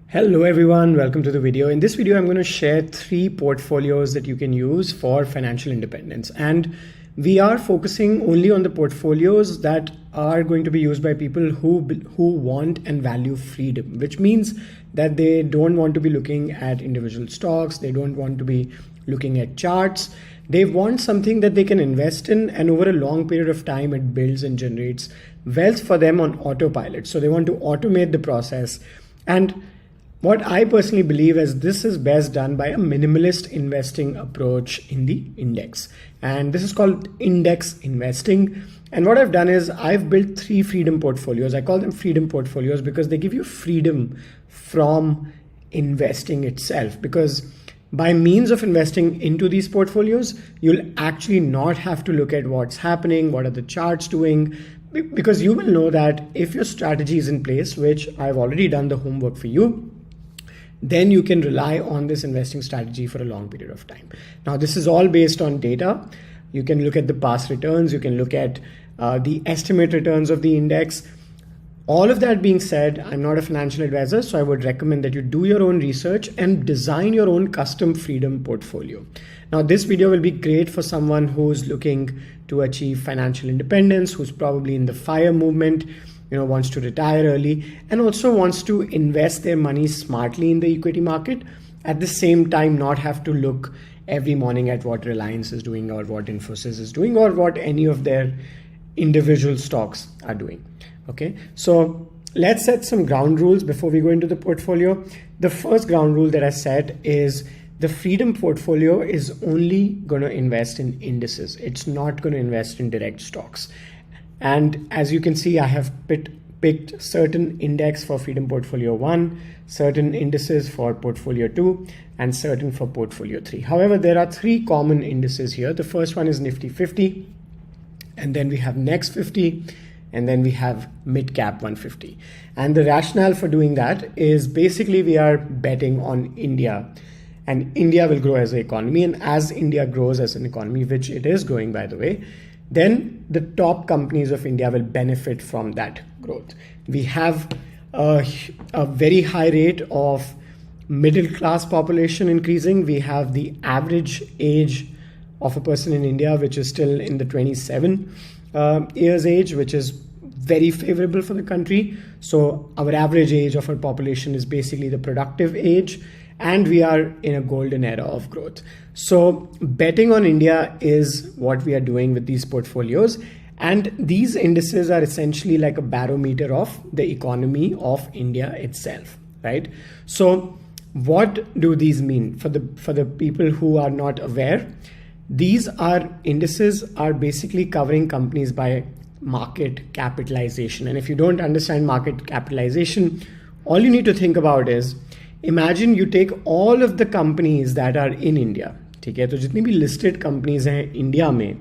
Hello everyone, welcome to the video. In this video, I'm going to share 3 portfolios that you can use for financial independence. And we are focusing only on the portfolios that are going to be used by people who want and value freedom, which means that they don't want to be looking at individual stocks. They don't want to be looking at charts. They want something that they can invest in, and over a long period of time, it builds and generates wealth for them on autopilot. So they want to automate the process. And what I personally believe is this is best done by a minimalist investing approach in the index. And this is called index investing. And what I've done is I've built 3 freedom portfolios. I call them freedom portfolios because they give you freedom from investing itself. Because by means of investing into these portfolios, you'll actually not have to look at what's happening, what are the charts doing, because you will know that if your strategy is in place, which I've already done the homework for you, then you can rely on this investing strategy for a long period of time. Now, this is all based on data. You can look at the past returns. You can look at the estimate returns of the index. All of that being said, I'm not a financial advisor, so I would recommend that you do your own research and design your own custom freedom portfolio. Now, this video will be great for someone who's looking to achieve financial independence, who's probably in the FIRE movement, wants to retire early, and also wants to invest their money smartly in the equity market. At the same time, not have to look every morning at what Reliance is doing or what Infosys is doing or what any of their individual stocks are doing. Okay, so let's set some ground rules before we go into the portfolio. The first ground rule that I set is the freedom portfolio is only going to invest in indices. It's not going to invest in direct stocks. And as you can see, I have picked certain index for freedom portfolio 1, certain indices for portfolio 2, and certain for portfolio 3. However, there are 3 common indices here. The first one is Nifty 50, and then we have Next 50, and then we have Mid Cap 150. And the rationale for doing that is basically we are betting on India, and India will grow as an economy. And as India grows as an economy, which it is growing, by the way, then the top companies of India will benefit from that growth. We have a very high rate of middle class population increasing. We have the average age of a person in India, which is still in the 27 years age, which is very favorable for the country. So our average age of our population is basically the productive age, and we are in a golden era of growth. So betting on India is what we are doing with these portfolios. And these indices are essentially like a barometer of the economy of India itself, right? So what do these mean for the people who are not aware? These indices are basically covering companies by market capitalization. And if you don't understand market capitalization, all you need to think about is, imagine you take all of the companies that are in India, ठीक है? तो जितनी भी listed companies हैं India में,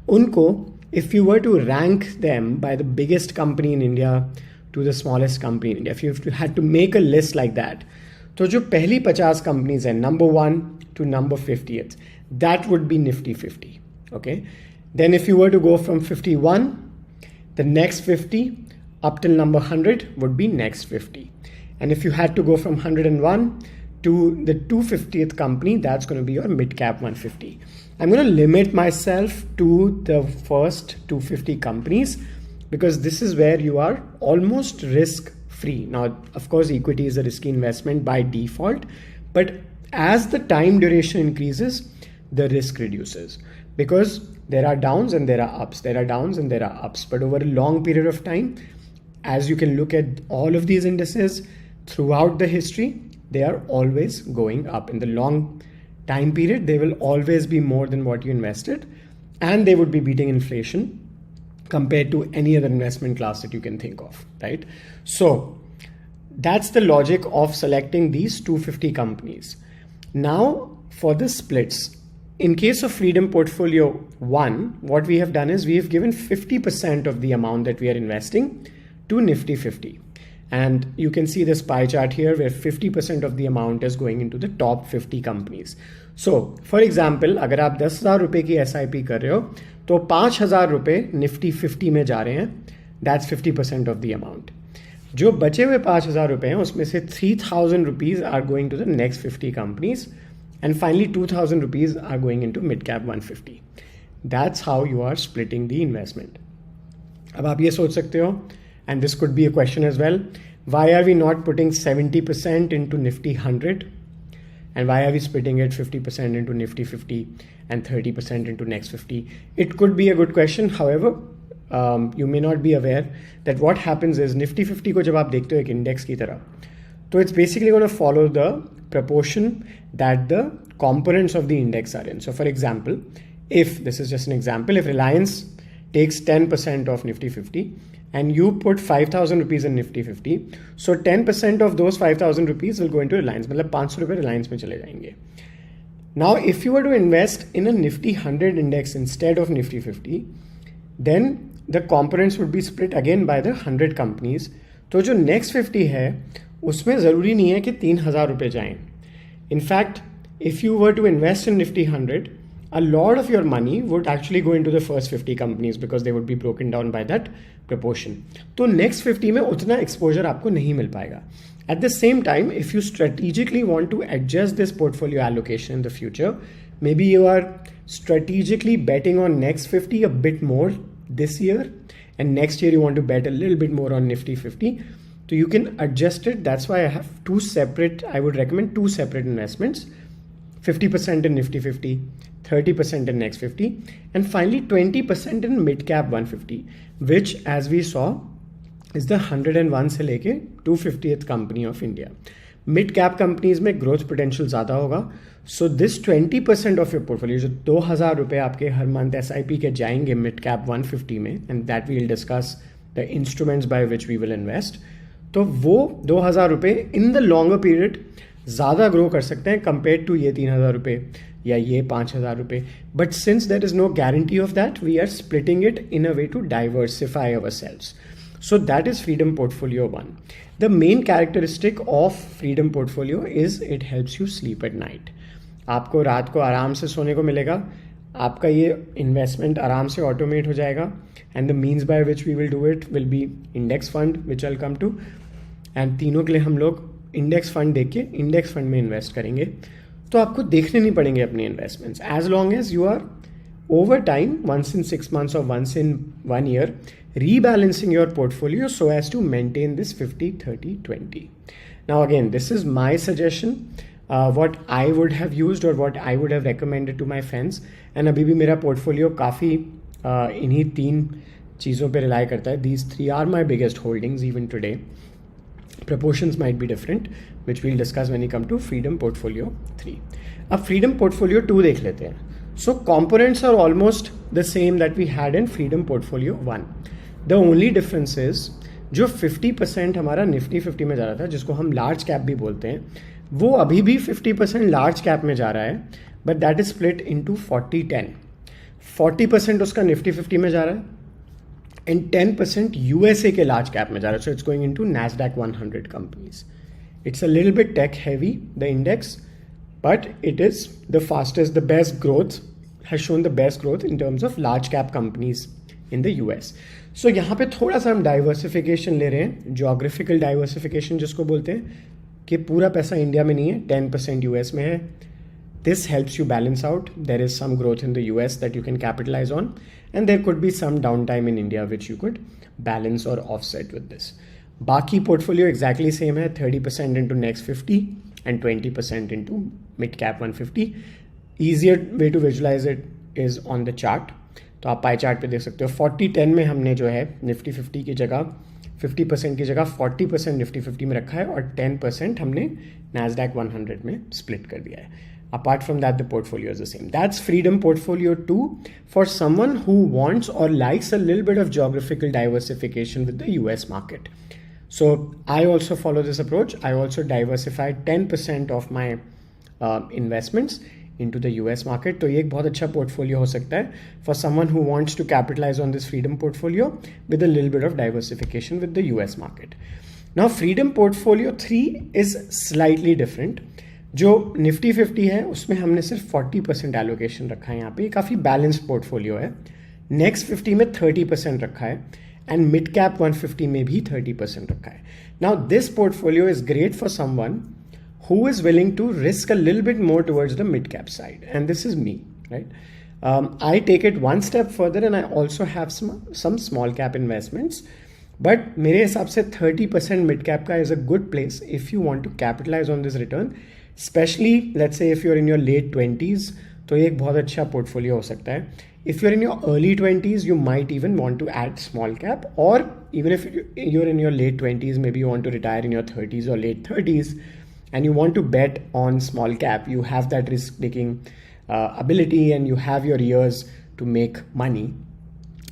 उनको if you were to rank them by the biggest company in India to the smallest company in India, if you had to make a list like that, तो जो पहली 50 companies हैं, number 1 to number 50th, that would be Nifty 50. Okay. Then if you were to go from 51, the next 50 up till number 100 would be next 50. And if you had to go from 101 to the 250th company, that's going to be your mid cap 150. I'm going to limit myself to the first 250 companies because this is where you are almost risk free. Now, of course, equity is a risky investment by default, but as the time duration increases, the risk reduces because there are downs and there are ups, there are downs and there are ups. But over a long period of time, as you can look at all of these indices throughout the history, they are always going up. In the long time period, they will always be more than what you invested, and they would be beating inflation compared to any other investment class that you can think of, right? So that's the logic of selecting these 250 companies. Now for the splits, in case of Freedom Portfolio 1, what we have done is we have given 50% of the amount that we are investing to Nifty 50. And you can see this pie chart here where 50% of the amount is going into the top 50 companies. So for example, अगर आप 10,000 रुपए की SIP कर रहे हो तो 5,000 रुपए Nifty 50 में जा रहे हैं. That's 50% of the amount. जो बचे हुए 5,000 रुपए हैं उसमें से 3,000 rupees are going to the next 50 companies and finally 2,000 rupees are going into mid cap 150. That's how you are splitting the investment. अब आप ये सोच सकते हो, and this could be a question as well, why are we not putting 70% into Nifty 100 and why are we splitting it 50% into Nifty 50 and 30% into next 50? It could be a good question. However, you may not be aware that what happens is Nifty 50 को जब आप देखते हो एक index की तरह, तो it's basically going to follow the proportion that the components of the index are in. So for example, if this is just an example, if Reliance takes 10% of Nifty 50 and you put 5,000 rupees in Nifty 50, so 10% of those 5,000 rupees will go into Reliance. मतलब 500 रुपए Reliance में चले जाएंगे. Now, if you were to invest in a Nifty 100 index instead of Nifty 50, then the components would be split again by the 100 companies. तो जो next 50 है उसमें ज़रूरी नहीं है कि 3,000 रुपए जाएं. In fact, if you were to invest in Nifty 100, a lot of your money would actually go into the first 50 companies because they would be broken down by that proportion. तो next 50 में उतना exposure आपको नहीं मिल पाएगा. At the same time, if you strategically want to adjust this portfolio allocation in the future, maybe you are strategically betting on next 50 a bit more this year, and next year you want to bet a little bit more on Nifty 50. So you can adjust it. That's why I have I would recommend two separate investments. 50% in Nifty 50, 30% in next 50, and finally 20% in mid cap 150, which as we saw is the 101 से लेके 250th company of India. Mid cap companies में growth potential ज़्यादा होगा. So this 20% of your portfolio, जो 2,000 रुपए आपके हर month SIP के जाएंगे mid cap 150 में, and that we will discuss the instruments by which we will invest, तो वो 2,000 रुपए in the longer period ज़्यादा ग्रो कर सकते हैं कंपेयर टू ये 3,000 रुपए या ये 5,000 रुपए. But since there is no guarantee of that, we are splitting it in a way to diversify our sales. So that is freedom portfolio 1. The main characteristic of freedom portfolio is it helps you sleep at night. आपको रात को आराम से सोने को मिलेगा, आपका ये इन्वेस्टमेंट आराम से ऑटोमेट हो जाएगा, and the means by which we will do it will be index fund which I will come to. And तीनों के लिए हम लोग इंडेक्स फंड देख के इंडेक्स फंड में इन्वेस्ट करेंगे, तो आपको देखने नहीं पड़ेंगे अपने investments, as long as you are over time, once in 6 months or once in 1 year, rebalancing your portfolio so as to maintain this 50-30-20. Now again, this is my suggestion, what I would have used or what I would have recommended to my friends. And अभी भी मेरा portfolio काफ़ी इन्हीं 3 चीज़ों पे rely करता है. These 3 are my biggest holdings even today. Proportions might be different, which we'll discuss when we come to Freedom Portfolio 3. अब Freedom Portfolio 2 देख लेते हैं. So components are almost the same that we had in Freedom Portfolio 1. The only difference is जो 50% हमारा Nifty 50 में जा रहा था, जिसको हम लार्ज कैप भी बोलते हैं, वो अभी भी 50% लार्ज कैप में जा रहा है, but that is split into 40-10. 40% उसका Nifty 50 में जा रहा है and 10% USA के large cap में जा रहा है. So it's going into Nasdaq 100 companies. It's a little bit tech heavy, the index, but it is the fastest, the best growth, has shown the best growth in terms of large cap companies in the US. So यहाँ पे थोड़ा सा हम diversification ले रहे हैं, geographical diversification जिसको बोलते हैं, कि पूरा पैसा इंडिया में नहीं है, 10% US में है. This helps you balance out. There is some growth in the US that you can capitalize on, and there could be some downtime in India which you could balance or offset with this. Baki portfolio exactly same hai, 30% into next 50 and 20% into mid cap 150. Easier way to visualize it is on the chart. तो आप pie chart पे देख सकते हो 40-10 में हमने जो है निफ्टी 50 की जगह 50% की जगह 40% निफ्टी 50 में रखा है और 10% हमने Nasdaq 100 में स्प्लिट कर दिया है. Apart from that, the portfolio is the same. That's Freedom Portfolio 2 for someone who wants or likes a little bit of geographical diversification with the US market. So I also follow this approach. I also diversified 10% of my investments into the US market. तो ये एक बहुत अच्छा portfolio हो सकता है for someone who wants to capitalize on this Freedom Portfolio with a little bit of diversification with the US market. Now Freedom Portfolio 3 is slightly different. जो Nifty 50 है उसमें हमने सिर्फ 40% एलोकेशन रखा है. यहाँ पे काफ़ी बैलेंस्ड पोर्टफोलियो है. नेक्स्ट 50 में 30% रखा है एंड मिड कैप 150 में भी 30% रखा है. Now, this portfolio is great for someone who is willing to risk a little bit more towards the mid-cap side. And this is me, right? I take it one step further and I also have some small cap investments. But मेरे हिसाब से 30% mid-cap का is a good place if you want to capitalize on this return. Especially, let's say if you're in your late 20s, तो ये एक बहुत अच्छा portfolio हो सकता है. If you're in your early 20s, you might even want to add small cap, or even if you're in your late 20s, maybe you want to retire in your 30s or late 30s, and you want to bet on small cap, you have that risk taking ability and you have your years to make money,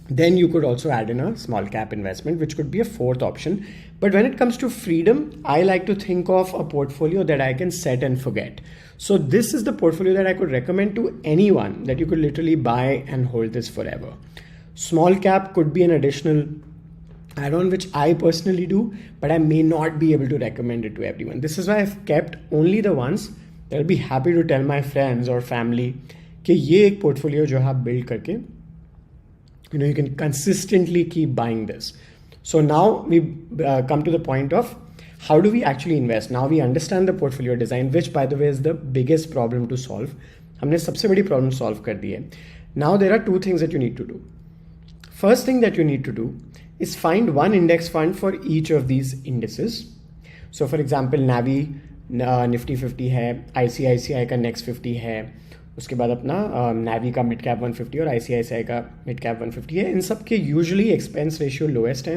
then you could also add in a small cap investment, which could be a fourth option. But when it comes to freedom, I like to think of a portfolio that I can set and forget. So this is the portfolio that I could recommend to anyone, that you could literally buy and hold this forever. Small cap could be an additional add-on, which I personally do, but I may not be able to recommend it to everyone. This is why I've kept only the ones that I'll be happy to tell my friends or family कि ये एक portfolio जो आप build करके, you can consistently keep buying this. So now we come to the point of how do we actually invest? Now we understand the portfolio design, which by the way is the biggest problem to solve. हमने सबसे बड़ी problem solve कर दी है. Now there are two things that you need to do. First thing that you need to do is find one index fund for each of these indices. So for example, Navi Nifty 50 है, ICICI का Next 50 है, उसके बाद अपना Navi का mid cap 150 और ICICI का mid cap 150 है. इन सब के यूजुअली एक्सपेंस रेशियो लोएस्ट है,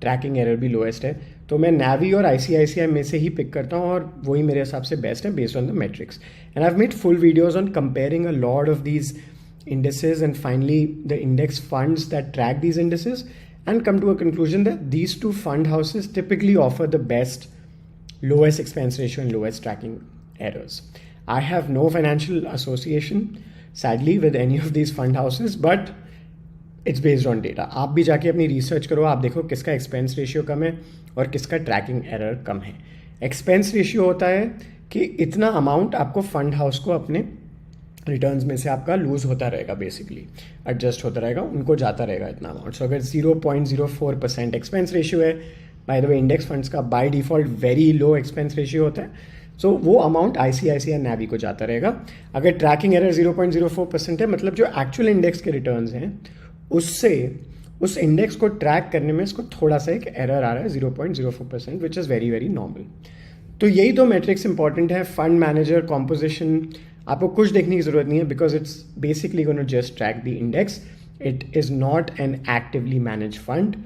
ट्रैकिंग एरर भी लोएस्ट है, तो मैं Navi और ICICI में से ही पिक करता हूँ और वही मेरे हिसाब से बेस्ट है based on the matrix. And I have made full videos on comparing a lot of these indices and finally the index funds that track these indices, and come to a conclusion that these two fund houses typically offer the best lowest expense ratio and lowest tracking errors. I have no financial association sadly with any of these fund houses, but it's based on data. आप भी जाके अपनी research करो, आप देखो किसका expense ratio कम है और किसका ट्रैकिंग एरर कम है. एक्सपेंस रेशियो होता है कि इतना अमाउंट आपको फंड हाउस को अपने रिटर्न्स में से आपका लूज होता रहेगा, बेसिकली एडजस्ट होता रहेगा, उनको जाता रहेगा इतना अमाउंट. सो अगर 0.04% एक्सपेंस रेशियो है, by the way index funds का by default very low expense ratio होता है, सो वो अमाउंट ICICI Navi को जाता रहेगा. अगर ट्रैकिंग एरर 0.04% है, मतलब जो एक्चुअल इंडेक्स के रिटर्न्स हैं उससे उस इंडेक्स को ट्रैक करने में इसको थोड़ा सा एक एरर आ रहा है 0.04%, which is very very normal. तो यही दो मैट्रिक्स इंपॉर्टेंट है. फंड मैनेजर कॉम्पोजिशन आपको कुछ देखने की जरूरत नहीं है, because it's basically gonna just track the index. It is not an actively manage fund.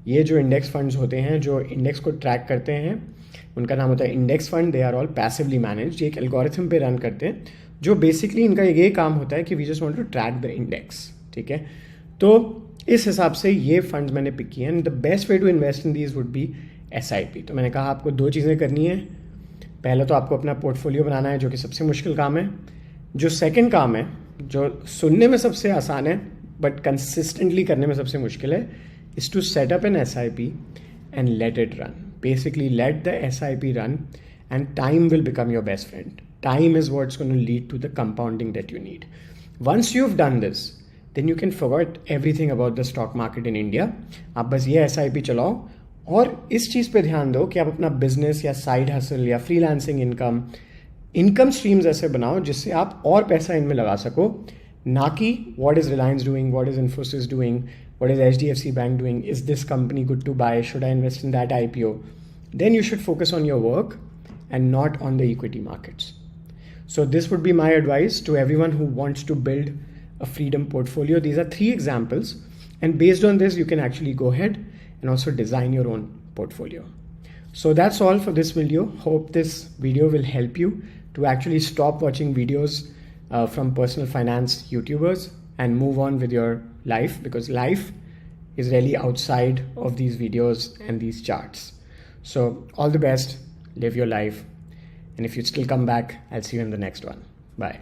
ये जो इंडेक्स फंड्स होते हैं जो इंडेक्स को ट्रैक करते हैं, उनका नाम होता है index fund. They are all passively managed. ये एक एल्गोरिथम पे रन करते हैं जो बेसिकली इनका ये काम होता है कि we just want to track the index. ठीक है, तो इस हिसाब से ये फंड्स मैंने पिक किए हैं. The best way to invest in these would be SIP. तो मैंने कहा आपको दो चीज़ें करनी है. पहला तो आपको अपना पोर्टफोलियो बनाना है, जो कि सबसे मुश्किल काम है. जो सेकंड काम है, जो सुनने में सबसे आसान है बट कंसिस्टेंटली करने में सबसे मुश्किल है, is to set up an SIP and let it run. Basically let the SIP run and time will become your best friend. Time is what's gonna lead to the compounding that you need. Once you have done this, then you can forget everything about the stock market in India. आप बस ये SIP चलाओ और इस चीज़ पे ध्यान दो कि आप अपना बिजनेस या साइड हसल या फ्रीलांसिंग इनकम स्ट्रीम्स ऐसे बनाओ जिससे आप और पैसा इनमें लगा सको, ना कि what is Reliance doing, what is Infosys doing, what is HDFC bank doing, is this company good to buy, should I invest in that IPO. Then you should focus on your work and not on the equity markets. So this would be my advice to everyone who wants to build a freedom portfolio. These are 3 examples, and based on this you can actually go ahead and also design your own portfolio. So that's all for this video. Hope this video will help you to actually stop watching videos from personal finance YouTubers and move on with your life, because life is really outside of these videos and these charts. So all the best, live your life, and if you still come back, I'll see you in the next one. Bye.